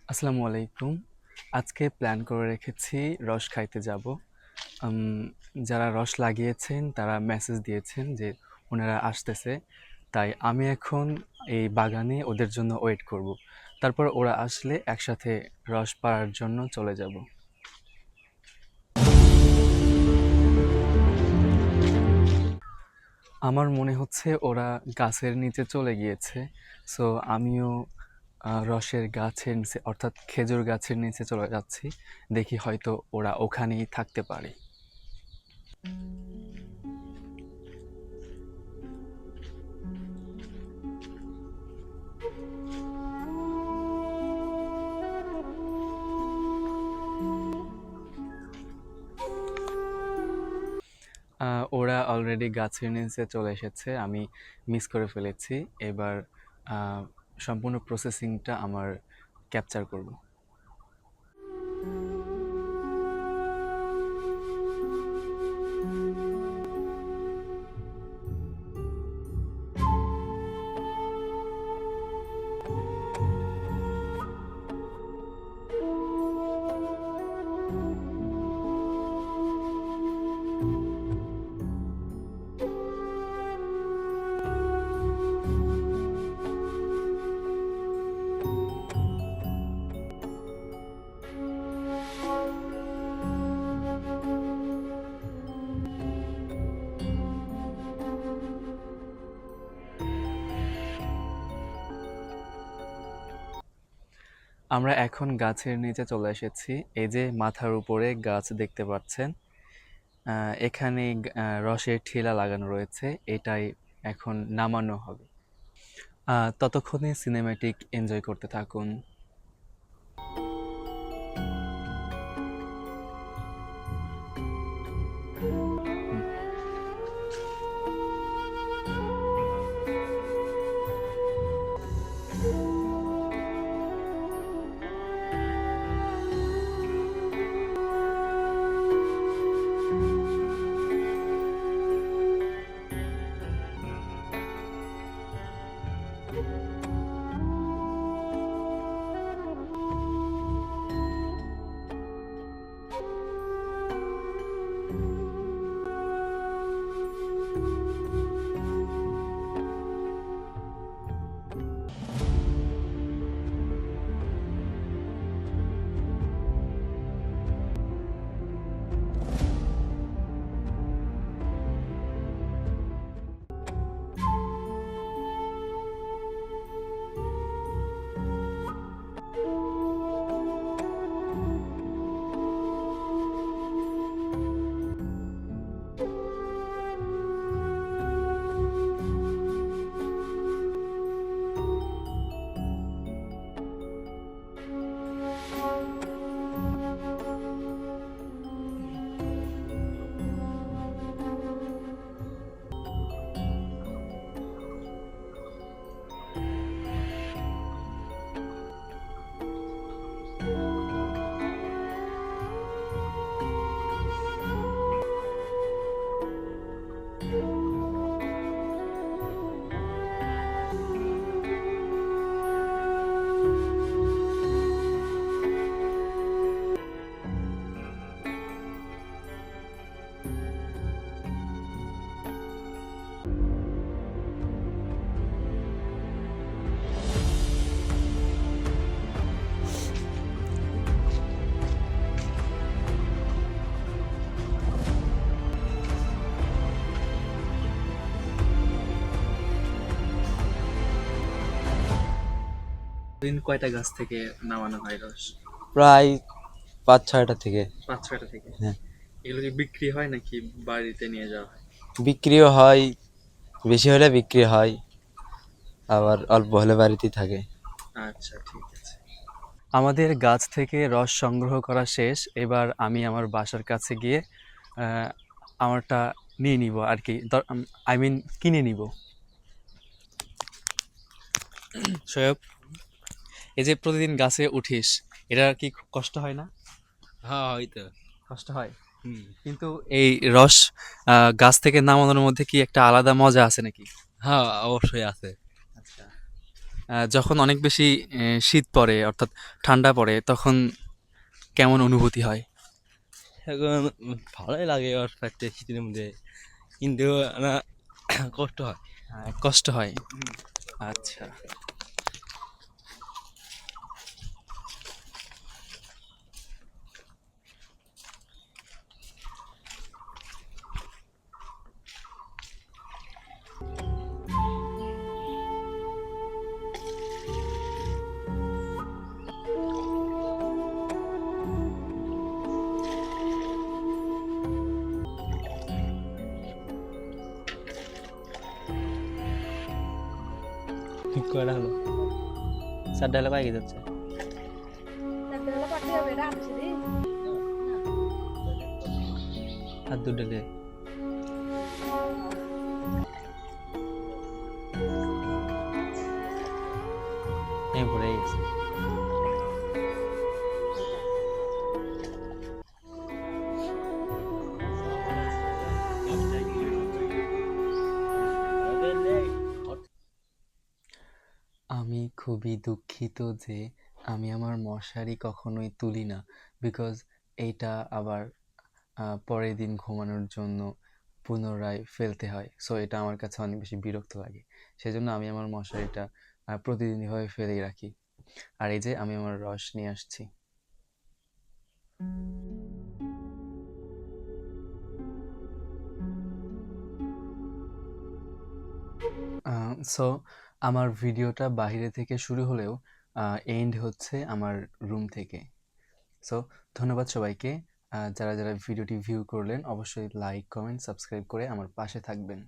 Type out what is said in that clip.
আসসালামু আলাইকুম। আজকে প্ল্যান করে রেখেছি রস খাইতে যাব। উম যারা রস লাগিয়েছেন তারা মেসেজ দিয়েছেন যে ওনারা আসতেছে। তাই আমি এখন এই বাগানে ওদের জন্য ওয়েট করব। তারপর ওরা আসলে একসাথে রস পাড়ার জন্য চলে যাব। আমার মনে হচ্ছে ওরা গাছের নিচে চলে গিয়েছে। সো আমিও রসের গাছের নিচে অর্থাৎ খেজুর গাছের নিচে চলে যাচ্ছি। দেখি হয়তো ওরা ওখানেই থাকতে পারে। ওরা অলরেডি গাছের নিচে চলে এসেছে। আমি মিস করে ফেলেছি। এবার আ সম্পূর্ণ প্রসেসিংটা আমার ক্যাপচার করব। আমরা এখন গাছের নিচে চলে এসেছি। এই যে মাথার উপরে গাছ দেখতে পাচ্ছেন। এখানে রসের ঠিলা লাগানো রয়েছে। এটাই এখন নামানো হবে। ততক্ষণে সিনেম্যাটিক এনজয় করতে থাকুন। হুম। দিন কয়টা গাছ থেকে নামানো হয় রস? প্রায় ৫-৬টা থেকে। ৫-৬টা থেকে। হ্যাঁ, এগুলো কি বিক্রি হয় নাকি বাড়িতে নিয়ে যাওয়া হয়? বিক্রিও হয়, বেশি হলে বিক্রি হয়, আবার অল্প হলে বাড়িতেই থাকে। আচ্ছা, ঠিক আছে। আমাদের গাছ থেকে রস সংগ্রহ করা শেষ। এবার আমি আমার বাসার কাছে গিয়ে আহ, আমারটা নিয়ে নিব আর কি। আই মিন কিনে নিব। শোয়েব, এই যে প্রতিদিন গাছে উঠিস, এটা কি খুব কষ্ট হয় না? হ্যাঁ, হয়তো। কষ্ট হয়। হুম। কিন্তু এই রস গাছ থেকে নামানোর মধ্যে কি একটা আলাদা মজা আছে নাকি? হ্যাঁ, অবশ্যই আছে। আচ্ছা। যখন অনেক বেশি শীত পড়ে অর্থাৎ ঠান্ডা পড়ে তখন কেমন অনুভূতি হয়? এখন ভালোই লাগে ওর সাথে শীতের মধ্যে, কিন্তু না কষ্ট হয়। কষ্ট হয়। আচ্ছা। কয়টা হলো? 4টা হলে কয় কেজি যাচ্ছে? আর 2টা লে পড়ে গেছে। আমি খুবই দুঃখিত যে আমি আমার মশারি কখনোই তুলি না, বিকজ এইটা আবার পরের দিন ঘুমানোর জন্য পুনরায় ফেলতে হয়, সো এটা আমার কাছে অনেক বেশি বিরক্ত লাগে। সেজন্য আমি আমার মশারিটা প্রতিদিন এভাবে ফেলেই রাখি। আর এই যে আমি আমার রস নিয়ে আসছি। সো আমার ভিডিওটা বাইরে থেকে শুরু হলেও এন্ড হচ্ছে আমার রুম থেকে। সো ধন্যবাদ সবাইকে। যারা যারা ভিডিওটি ভিউ করলেন অবশ্যই লাইক, কমেন্ট, সাবস্ক্রাইব করে আমার পাশে থাকবেন।